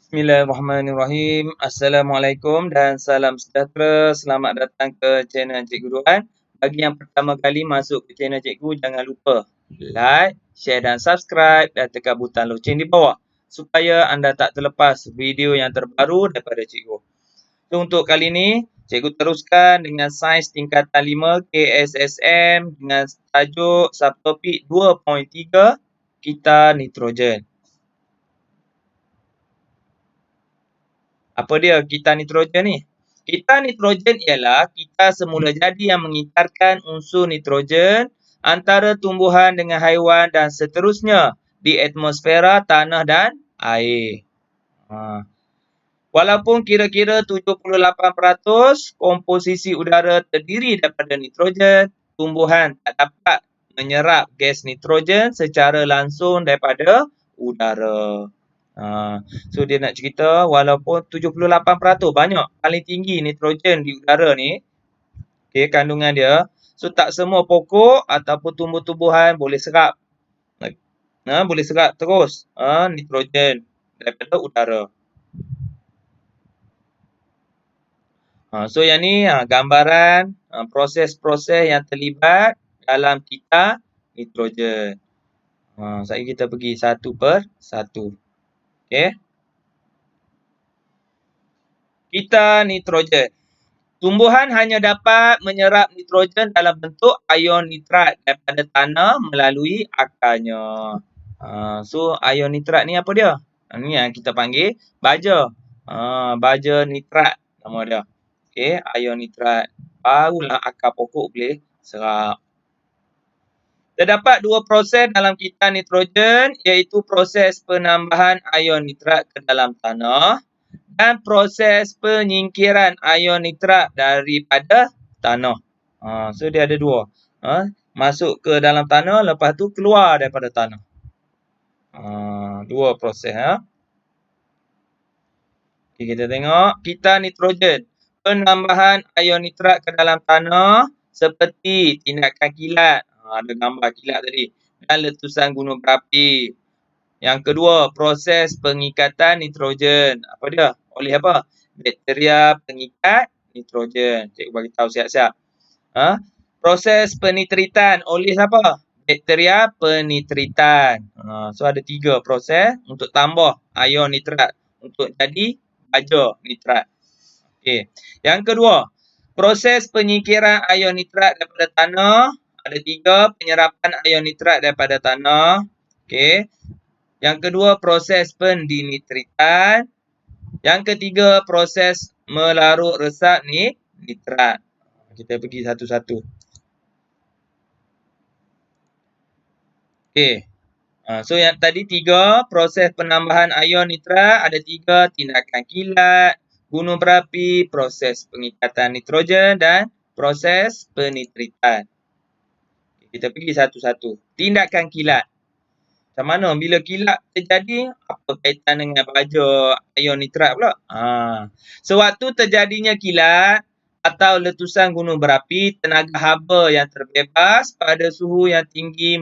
Bismillahirrahmanirrahim. Assalamualaikum dan salam sejahtera. Selamat datang ke channel Cikgu Duan. Bagi yang pertama kali masuk ke channel Cikgu, jangan lupa like, share dan subscribe dan tekan butang loceng di bawah supaya anda tak terlepas video yang terbaru daripada Cikgu. So, untuk kali ini, Cikgu teruskan dengan sains tingkatan 5 KSSM dengan tajuk subtopik 2.3 kita nitrogen. Apa dia kita nitrogen ni? Kita nitrogen ialah kita semula jadi yang mengitarkan unsur nitrogen antara tumbuhan dengan haiwan dan seterusnya di atmosfera tanah dan air. Walaupun kira-kira 78% komposisi udara terdiri daripada nitrogen, tumbuhan tak dapat menyerap gas nitrogen secara langsung daripada udara. So dia nak cerita walaupun 78% banyak, paling tinggi nitrogen di udara ni, kandungan dia. So tak semua pokok ataupun tumbuh-tumbuhan boleh serap. Boleh serap terus nitrogen daripada udara. So yang ni gambaran proses-proses yang terlibat dalam kita nitrogen. Saya kita pergi satu per satu. Okey. Kita nitrogen. Tumbuhan hanya dapat menyerap nitrogen dalam bentuk ion nitrat daripada tanah melalui akarnya. So ion nitrat ni apa dia? Ni yang kita panggil baja. Baja nitrat nama dia. Okey, ion nitrat. Barulah akar pokok boleh serap. Terdapat dua proses dalam kita nitrogen, iaitu proses penambahan ion nitrat ke dalam tanah dan proses penyingkiran ion nitrat daripada tanah. So dia ada dua. Masuk ke dalam tanah, lepas tu keluar daripada tanah. Dua proses. Okay, kita tengok kita nitrogen. Penambahan ion nitrat ke dalam tanah seperti tindakan kilat. Ada gambar kilat tadi. Dan letusan gunung berapi. Yang kedua, proses pengikatan nitrogen. Apa dia? Oleh apa? Bakteria pengikat nitrogen. Cikgu bagi tahu siap-siap. Proses penitritan oleh apa? Bakteria penitritan. So ada 3 proses untuk tambah ion nitrat untuk jadi baja nitrat. Okey. Yang kedua, proses penyingkiran ion nitrat daripada tanah. Ada 3 penyerapan ion nitrat daripada tanah. Okey. Yang kedua, proses pendinitritan. Yang ketiga, proses melarut resap nitrat. Kita pergi satu-satu. Okey. So yang tadi 3 proses penambahan ion nitrat, ada 3 tindakan kilat, gunung berapi, proses pengikatan nitrogen dan proses penitritan. Kita pergi satu-satu. Tindakan kilat. Macam mana bila kilat terjadi, apa kaitan dengan baja ion nitrat pula? Sewaktu terjadinya kilat atau letusan gunung berapi, tenaga haba yang terbebas pada suhu yang tinggi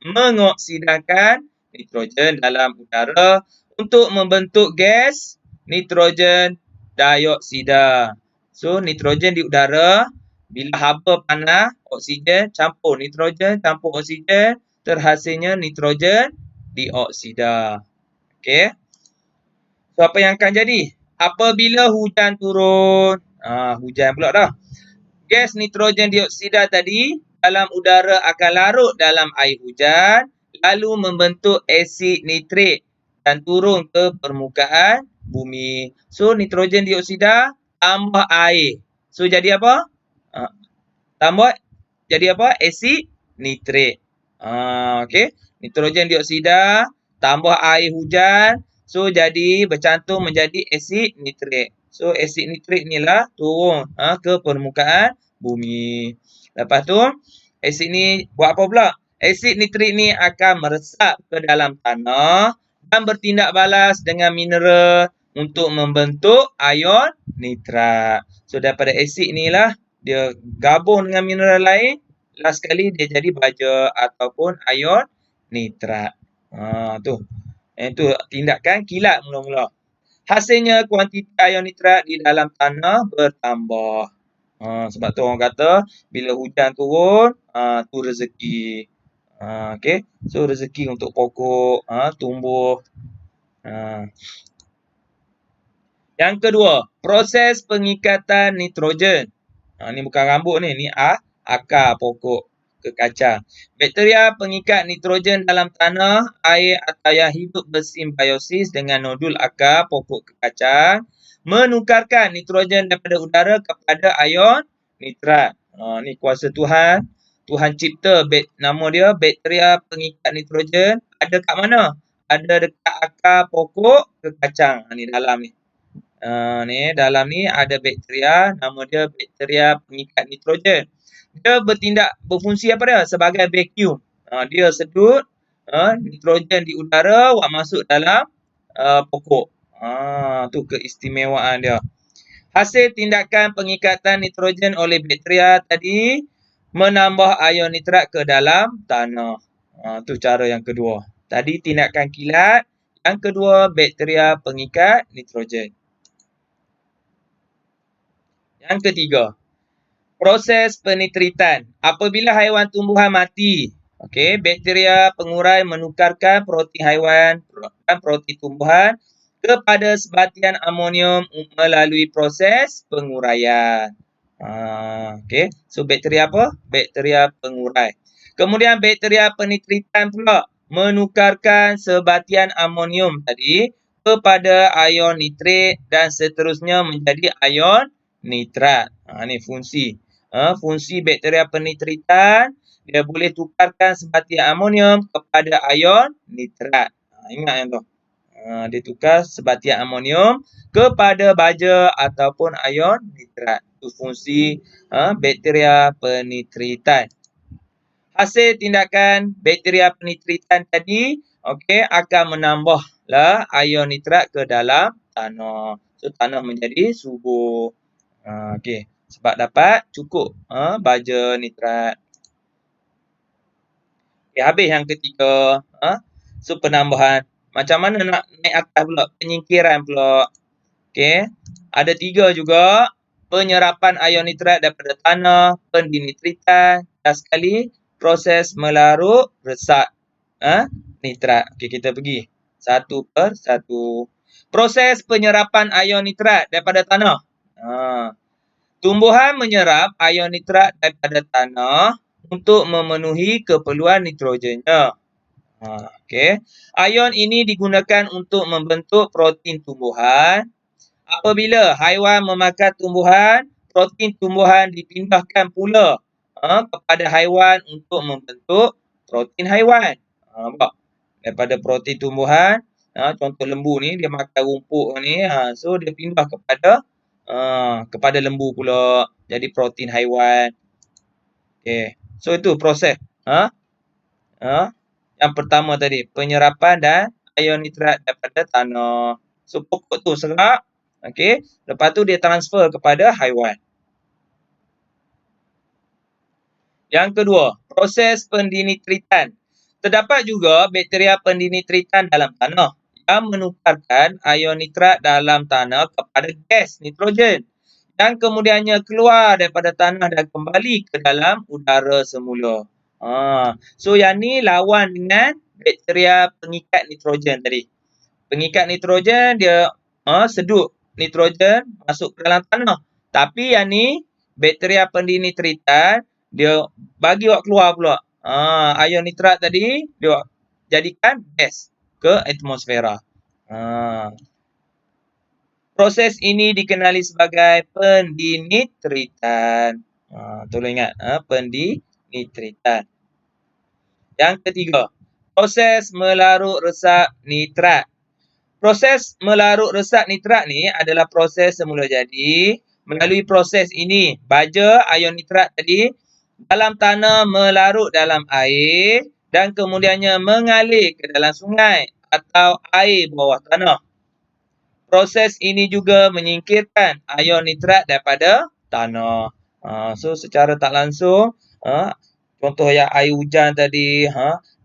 mengoksidakan nitrogen dalam udara untuk membentuk gas nitrogen dioksida. So nitrogen di udara, bila haba panas, oksigen campur nitrogen campur oksigen, terhasilnya nitrogen dioksida. Okey. So apa yang akan jadi? Apabila hujan turun, hujan pula dah. Gas nitrogen dioksida tadi dalam udara akan larut dalam air hujan lalu membentuk asid nitrik dan turun ke permukaan bumi. So nitrogen dioksida tambah air. So jadi apa? Tambah jadi apa? Asid nitrik. Okey. Nitrogen dioksida tambah air hujan. So jadi bercantum menjadi asid nitrik. So asid nitrik ni lah turun ke permukaan bumi. Lepas tu asid ni buat apa pula? Asid nitrik ni akan meresap ke dalam tanah dan bertindak balas dengan mineral untuk membentuk ion nitrat. So daripada asid ni lah dia gabung dengan mineral lain, last sekali dia jadi baja ataupun ion nitrat. Tu. Itu tindakan kilat mula-mula. Hasilnya kuantiti ion nitrat di dalam tanah bertambah. Sebab tu orang kata bila hujan turun, tu rezeki. Okey. So rezeki untuk pokok tumbuh. Yang kedua, proses pengikatan nitrogen. Ni bukan rambut ni akar pokok ke kacang. Bakteria pengikat nitrogen dalam tanah, air atau yang hidup bersimbiosis dengan nodul akar pokok ke kacang menukarkan nitrogen daripada udara kepada ion nitrat. Ni kuasa Tuhan. Tuhan cipta nama dia bakteria pengikat nitrogen. Ada kat mana? Ada dekat akar pokok ke kacang. Ni dalam ni. Ni dalam ni ada bakteria, nama dia bakteria pengikat nitrogen. Dia berfungsi apa dia? Sebagai vacuum. Dia sedut nitrogen di udara buat masuk dalam pokok. Tu keistimewaan dia. Hasil tindakan pengikatan nitrogen oleh bakteria tadi menambah ion nitrat ke dalam tanah. Tu cara yang kedua. Tadi tindakan kilat, yang kedua bakteria pengikat nitrogen. Yang ketiga, proses penitritan. Apabila haiwan tumbuhan mati, bakteria pengurai menukarkan protein haiwan dan protein tumbuhan kepada sebatian amonium melalui proses penguraian. So bakteria apa? Bakteria pengurai. Kemudian bakteria penitritan pula menukarkan sebatian amonium tadi kepada ion nitrit dan seterusnya menjadi ion nitrat. Ni fungsi. Fungsi bakteria penitritan, dia boleh tukarkan sebatian amonium kepada ion nitrat. Ingat yang tu. Dia tukar sebatian amonium kepada baja ataupun ion nitrat. Itu fungsi bakteria penitritan. Hasil tindakan bakteria penitritan tadi akan menambahlah ion nitrat ke dalam tanah. So tanah menjadi subur. Sebab dapat cukup baja nitrat. Habis yang ketiga. So penambahan. Macam mana nak naik atas pula? Penyingkiran pula. Ada 3 juga. Penyerapan ion nitrat daripada tanah, pendinitritan, dan sekali proses melarut resak nitrat. Kita pergi satu per satu. Proses penyerapan ion nitrat daripada tanah. Tumbuhan menyerap ion nitrat daripada tanah untuk memenuhi keperluan nitrogennya. Ion ini digunakan untuk membentuk protein tumbuhan. Apabila haiwan memakan tumbuhan, protein tumbuhan dipindahkan pula kepada haiwan untuk membentuk protein haiwan. Daripada protein tumbuhan, contoh lembu ni dia makan rumput ni, so dia pindah kepada lembu pula jadi protein haiwan. So itu proses. Yang pertama tadi, penyerapan dan ion nitrat daripada tanah. So pokok tu serap. Lepas tu dia transfer kepada haiwan. Yang kedua, proses pendinitritan. Terdapat juga bakteria pendinitritan dalam tanah yang menukarkan ion nitrat dalam tanah kepada gas nitrogen dan kemudiannya keluar daripada tanah dan kembali ke dalam udara semula. So yang ni lawan dengan bakteria pengikat nitrogen tadi. Pengikat nitrogen dia sedut nitrogen masuk ke dalam tanah. Tapi yang ni bakteria pendinitritan dia bagi awak keluar pula. Ion nitrat tadi dia jadikan gas ke atmosfera. Proses ini dikenali sebagai pendinitritan. Tolong ingat pendinitritan. Yang ketiga, proses melarut resak nitrat. Proses melarut resak nitrat ni adalah proses semula jadi. Melalui proses ini, baja ion nitrat tadi dalam tanah melarut dalam air dan kemudiannya mengalir ke dalam sungai atau air bawah tanah. Proses ini juga menyingkirkan ion nitrat daripada tanah. So secara tak langsung, contoh yang air hujan tadi,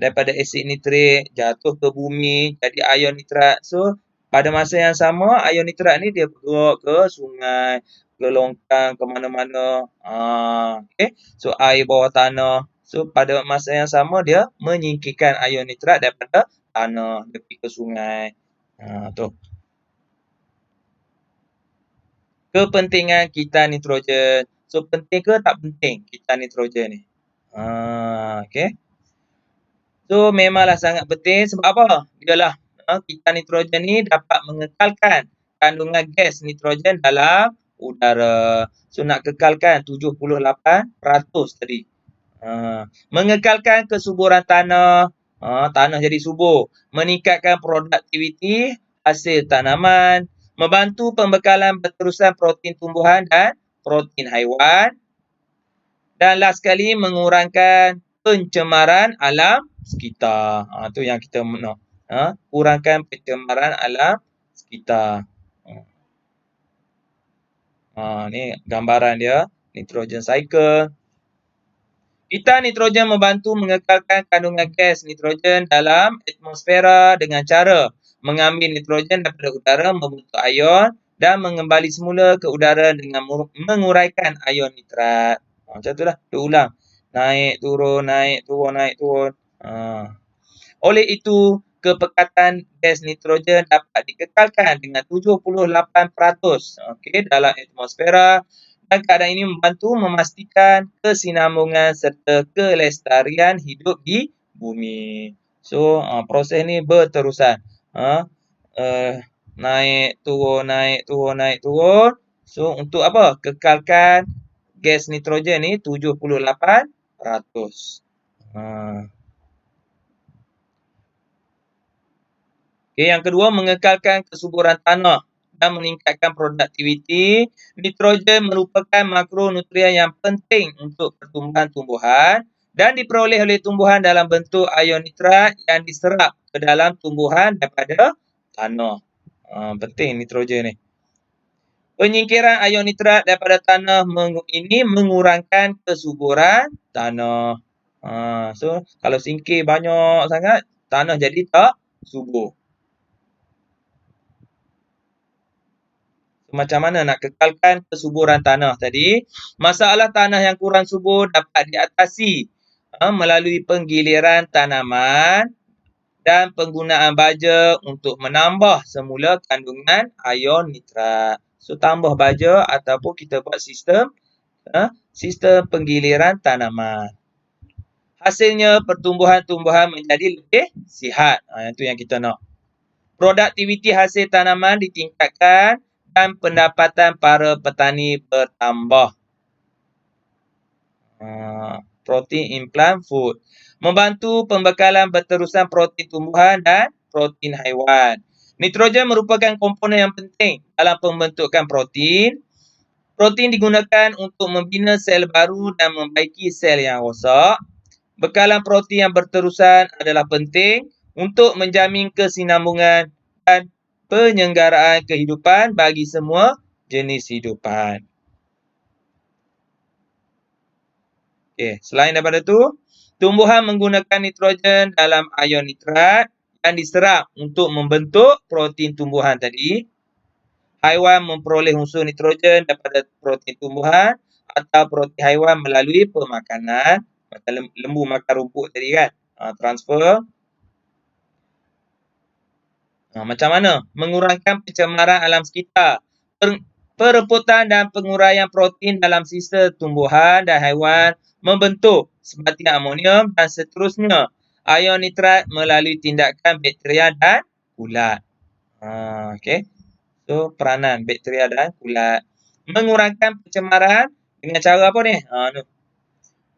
daripada asid nitrik jatuh ke bumi jadi ion nitrat. So Pada masa yang sama, ion nitrat ni dia bergerak ke sungai, ke longkang, ke mana-mana. Okey. So, air bawah tanah. So, pada masa yang sama, dia menyingkirkan ion nitrat daripada tanah. Dia pergi ke sungai. Tu. Kepentingan kita nitrogen. So, penting ke tak penting kita nitrogen ni? Okey. So, memanglah sangat penting. Sebab apa? Dialah kita nitrogen ni dapat mengekalkan kandungan gas nitrogen dalam udara. So, nak kekalkan 78% tadi. Mengekalkan kesuburan tanah. Tanah jadi subur. Meningkatkan produktiviti hasil tanaman. Membantu pembekalan berterusan protein tumbuhan dan protein haiwan. Dan last sekali, mengurangkan pencemaran alam sekitar. Tu yang kita nak. Kurangkan pencemaran alam sekitar. Ni gambaran dia. Nitrogen cycle. Kita nitrogen membantu mengekalkan kandungan gas nitrogen dalam atmosfera dengan cara mengambil nitrogen daripada udara membentuk ion dan mengembali semula ke udara dengan menguraikan ion nitrat. Macam itulah. Dia ulang. Naik, turun, naik, turun, naik, turun. Oleh itu, kepekatan gas nitrogen dapat dikekalkan dengan 78% dalam atmosfera dan keadaan ini membantu memastikan kesinambungan serta kelestarian hidup di bumi. So, proses ni berterusan. Naik, turun, naik, turun, naik, turun. So, untuk apa? Kekalkan gas nitrogen ni 78%. Yang kedua, mengekalkan kesuburan tanah dan meningkatkan produktiviti. Nitrogen merupakan makronutrien yang penting untuk pertumbuhan tumbuhan dan diperoleh oleh tumbuhan dalam bentuk ion nitrat yang diserap ke dalam tumbuhan daripada tanah. Penting nitrogen ni. Penyingkiran ion nitrat daripada tanah ini mengurangkan kesuburan tanah. So, kalau singkir banyak sangat, tanah jadi tak subur. Macam mana nak kekalkan kesuburan tanah tadi? Masalah tanah yang kurang subur dapat diatasi melalui penggiliran tanaman dan penggunaan baja untuk menambah semula kandungan ion nitrat. So, tambah baja ataupun kita buat sistem penggiliran tanaman. Hasilnya, pertumbuhan-tumbuhan menjadi lebih sihat. Itu yang kita nak. Produktiviti hasil tanaman ditingkatkan dan pendapatan para petani bertambah. Protein in plant food. Membantu pembekalan berterusan protein tumbuhan dan protein haiwan. Nitrogen merupakan komponen yang penting dalam pembentukan protein. Protein digunakan untuk membina sel baru dan membaiki sel yang rosak. Bekalan protein yang berterusan adalah penting untuk menjamin kesinambungan dan penyelenggaraan kehidupan bagi semua jenis hidupan. Selain daripada itu, tumbuhan menggunakan nitrogen dalam ion nitrat yang diserap untuk membentuk protein tumbuhan tadi. Haiwan memperoleh unsur nitrogen daripada protein tumbuhan atau protein haiwan melalui pemakanan. Macam lembu makan rumput tadi kan. Transfer. Macam mana? Mengurangkan pencemaran alam sekitar. Perebutan dan penguraian protein dalam sistem tumbuhan dan haiwan membentuk seperti amonium dan seterusnya ion nitrat melalui tindakan bakteria dan ulat. So, peranan bakteria dan ulat. Mengurangkan pencemaran dengan cara apa ni?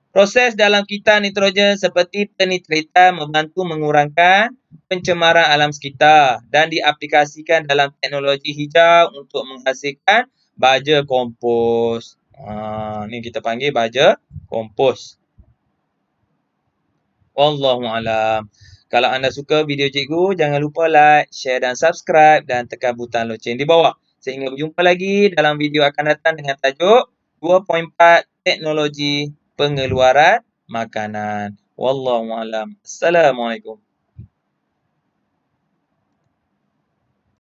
Proses dalam kita nitrogen seperti penitratan membantu mengurangkan pencemaran alam sekitar dan diaplikasikan dalam teknologi hijau untuk menghasilkan baja kompos. Ni kita panggil baja kompos. Wallahualam. Kalau anda suka video cikgu, jangan lupa like, share dan subscribe dan tekan butang loceng di bawah. Sehingga berjumpa lagi dalam video akan datang dengan tajuk 2.4 Teknologi Pengeluaran Makanan. Wallahualam. Assalamualaikum.